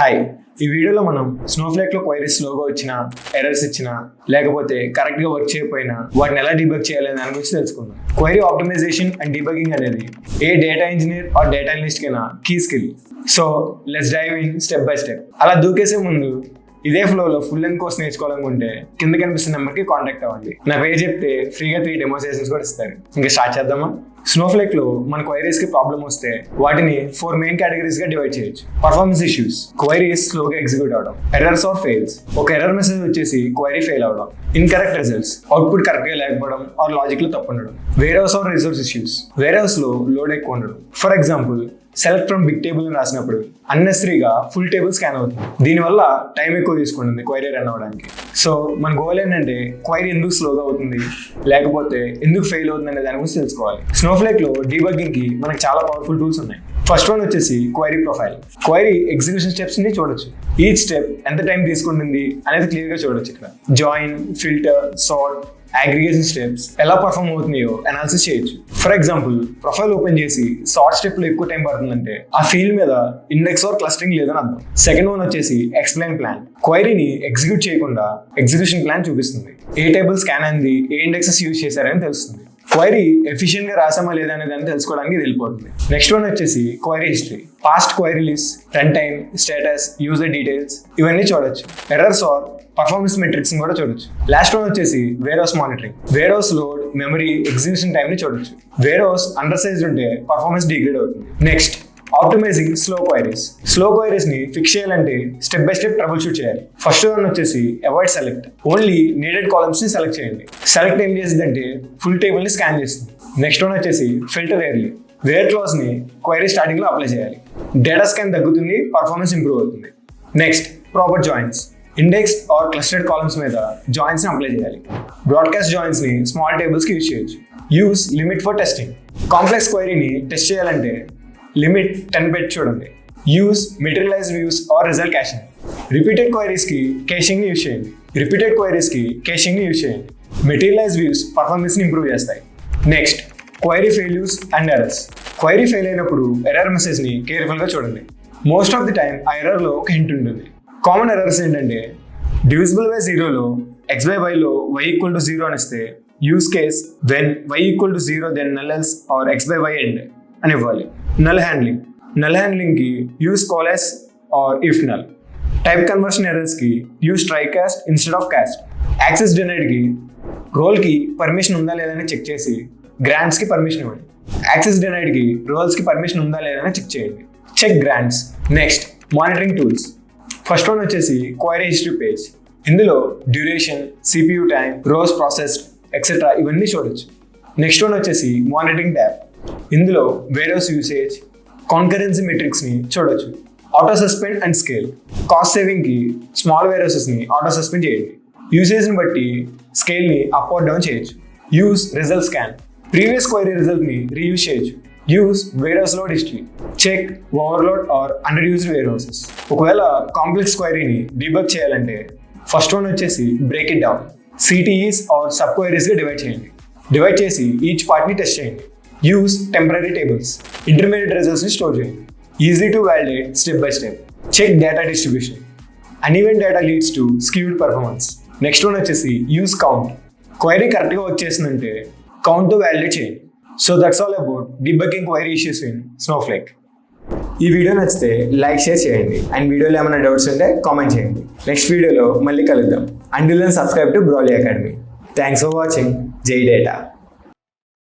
Hi, ఈ వీడియోలో మనం స్నోఫ్లేక్లో క్వైరీస్ స్లోగా వచ్చినా, ఎర్రర్స్ ఇచ్చినా, లేకపోతే కరెక్ట్గా వర్క్ చేయకపోయినా వాటిని ఎలా డీబగ్ చేయాలని దాని గురించి తెలుసుకుందాం. క్వైరీ ఆప్టిమైజేషన్ అండ్ డీబగింగ్ అనేది a data engineer or data analyst కైనా key skill. So let's dive in step by step. అలా దూకేసే ముందు ఇదే ఫ్లోలో ఫుల్ లెంత్ కోర్స్ నేర్చుకోవాలనుకుంటే కింద కనిపిస్తున్న నెంబర్కి కాంటాక్ట్ అవ్వండి. నా పేరు చెప్తే ఫ్రీగా 3 డెమో సెషన్స్ కూడా ఇస్తారు. ఇంకా స్టార్ట్ చేద్దామా? స్నోఫ్లేక్లో మన క్వైరీస్కి ప్రాబ్లమ్ వస్తే వాటిని 4 మెయిన్ కేటగిరీస్గా డివైడ్ చేయొచ్చు. పర్ఫార్మెన్స్ ఇష్యూస్, క్వైరీస్ స్లోగా ఎగ్జిక్యూట్ అవడం. ఎర్రర్స్ ఆర్ ఫెయిల్స్, ఒక ఎర్రర్ మెసేజ్ వచ్చేసి క్వైరీ ఫెయిల్ అవడం. ఇన్కరెక్ట్ రిజల్ట్స్, అవుట్పుట్ కరెక్ట్గా లేకపోవడం ఆర్ లాజిక్లో తప్పు ఉండడం. వేర్హౌస్ ఆర్ రిసోర్స్ ఇష్యూస్, వేర్హౌస్లో లోడ్ ఎక్కువ ఉండడం. For example, select from big table అని రాసినప్పుడు అన్నెసరీగా ఫుల్ టేబుల్ స్కాన్ అవుతుంది. దీనివల్ల టైం ఎక్కువ తీసుకుంటుంది క్వైరీ రన్ అవ్వడానికి. సో మన గోల్ ఏంటంటే క్వైరీ ఎందుకు స్లోగా అవుతుంది, లేకపోతే ఎందుకు ఫెయిల్ అవుతుంది అనే దాని గురించి తెలుసుకోవాలి. స్నోఫ్లేక్లో డీబగ్గింగ్ కి మనకు చాలా పవర్ఫుల్ టూల్స్ ఉన్నాయి. ఫస్ట్ వన్ వచ్చేసి query profile. Query execution steps ని చూడొచ్చు. ఈచ్ స్టెప్ ఎంత టైం తీసుకుంటుంది అనేది క్లియర్ గా చూడొచ్చు. ఇక్కడ join, filter, sort, aggregation steps ఎలా పర్ఫామ్ అవుతున్నాయో అనాలిసిస్ చేయొచ్చు. ఫర్ ఎగ్జాంపుల్, ప్రొఫైల్ ఓపెన్ చేసి సార్ట్ స్టెప్ లో ఎక్కువ టైం పడుతుందంటే ఆ ఫీల్డ్ మీద ఇండెక్స్ ఆర్ క్లస్టరింగ్ లేదని అర్థం. సెకండ్ వన్ వచ్చేసి ఎక్స్ప్లెయిన్ ప్లాన్. క్వైరీని ఎగ్జిక్యూట్ చేయకుండా ఎగ్జిక్యూషన్ ప్లాన్ చూపిస్తుంది. ఏ టేబుల్ స్కాన్ అయింది, ఏ ఇండెక్సెస్ యూజ్ చేశారని తెలుస్తుంది. క్వైరీ ఎఫిషియెంట్ గా రాసామా లేదా అనే దాన్ని తెలుసుకోవడానికి వెళ్ళిపోతుంది. నెక్స్ట్ వన్ వచ్చేసి query history. Past query list, run time, status, user details ఇవన్నీ చూడొచ్చు. ఎర్రర్స్ ఆర్ పర్ఫార్మెన్స్ మెట్రిక్స్ కూడా చూడొచ్చు. లాస్ట్ వన్ వచ్చేసి warehouse monitoring. Warehouse load, memory, execution time ని చూడొచ్చు. వేర్హౌస్ అండర్ సైజ్ ఉంటే పర్ఫార్మెన్స్ డిగ్రేడ్ అవుతుంది. Next, optimising slow queries. Slow queries ని ఫిక్స్ చేయాలంటే step by step trouble shoot చేయాలి. ఫస్ట్ వన్ వచ్చేసి avoid select. Only needed columns ని select చేయండి. సెలెక్ట్ ఏం చేసిందంటే ఫుల్ టేబుల్ ని స్కాన్ చేస్తుంది. నెక్స్ట్ వన్ వచ్చేసి ఫిల్టర్ ఎర్లీ. వేర్ క్లాస్ ని క్వైరీ స్టార్టింగ్ లో అప్లై చేయాలి. డేటా స్కాన్ తగ్గుతుంది, పర్ఫార్మెన్స్ ఇంప్రూవ్ అవుతుంది. Next, proper joins. Index or clustered columns మీద జాయిన్స్ ని అప్లై చేయాలి. బ్రాడ్కాస్ట్ జాయిన్స్ ని స్మాల్ టేబుల్స్ కి యూజ్ చేయొచ్చు. Use limit for testing. Complex క్వైరీని టెస్ట్ చేయాలంటే లిమిట్ 10 పెట్టి చూడండి. Use materialize views or result caching. Repeated queries కి కేషింగ్ ని యూజ్ చేయండి. రిపీటెడ్ క్వైరీస్ కి కేషింగ్ ని యూజ్ చేయండి. మెటీరియలైజ్ వ్యూస్ పర్ఫార్మెన్స్ ని ఇంప్రూవ్ చేస్తాయి. Next, query failures and errors. Query fail అయినప్పుడు ఎర్రర్ మెసేజ్ ని కేర్ఫుల్ గా చూడండి. మోస్ట్ ఆఫ్ ది టైం ఆ ఎర్రర్ లో ఒక హింట్ ఉంటుంది. కామన్ ఎర్రర్స్ ఏంటంటే డివిజిబుల్ బై 0లో x by y లో y ఈక్వల్ టు 0 అని ఇస్తే use case when y equal to 0 then null else or x by y end అని ఇవ్వాలి. Null handling. నల్ హ్యాండ్లింగ్ కి use coalesce or if null. Type conversion errors కి use try cast instead of cast. Access denied కి role కి permission ఉందా లేదని check చేసి grants కి పర్మిషన్ ఇవ్వండి. యాక్సెస్ డినైడ్ కి రోల్స్ కి పర్మిషన్ ఉందా లేదని చెక్ చేయండి. Check grants. Next, monitoring tools. First one వచ్చేసి క్వైరీ హిస్టరీ పేజ్. ఇందులో duration, CPU time, rows process etcetera ఇవన్నీ చూడొచ్చు. నెక్స్ట్ వన్ వచ్చేసి మానిటరింగ్ ట్యాబ్. ఇందులో వేర్హౌస్ యూసేజ్, కాన్కరెన్సీ మెట్రిక్స్ ని చూడొచ్చు. Auto suspend and scale. Cost saving కి స్మాల్ వేర్హౌసెస్ ని ఆటో సస్పెండ్ చేయండి. యూసేజ్ ని బట్టి స్కేల్ ని అప్ ఆర్ డౌన్ చేయొచ్చు. Use result scan. Previous query result ని రీయూజ్ చేయొచ్చు. Use warehouse load history. Check overload or under used warehouses. ఒకవేళ కాంప్లెక్స్ క్వైరీని డీబగ్ చేయాలంటే ఫస్ట్ వన్ వచ్చేసి break it down. CTEs or sub queries గా divide చేయండి. Divide చేసి ఈచ్ పార్ట్ ని టెస్ట్ చేయండి. Use temporary tables. Intermediate results ని స్టోర్ చేయండి. Easy to validate step by step. Check data distribution. Uneven data leads to skewed performance. Next one వచ్చేసి use count. Query correct గా work చేస్తుందంటే count తో validate చేయండి. So that's all about debugging query issues in Snowflake. ఈ video నచ్చితే like, share చేయండి. And వీడియోలో ఏమైనా డౌట్స్ ఉంటే కామెంట్ చేయండి. నెక్స్ట్ వీడియోలో మళ్ళీ కలుద్దాం. Until then subscribe to Broli Academy. Thanks for watching. జై డేటా.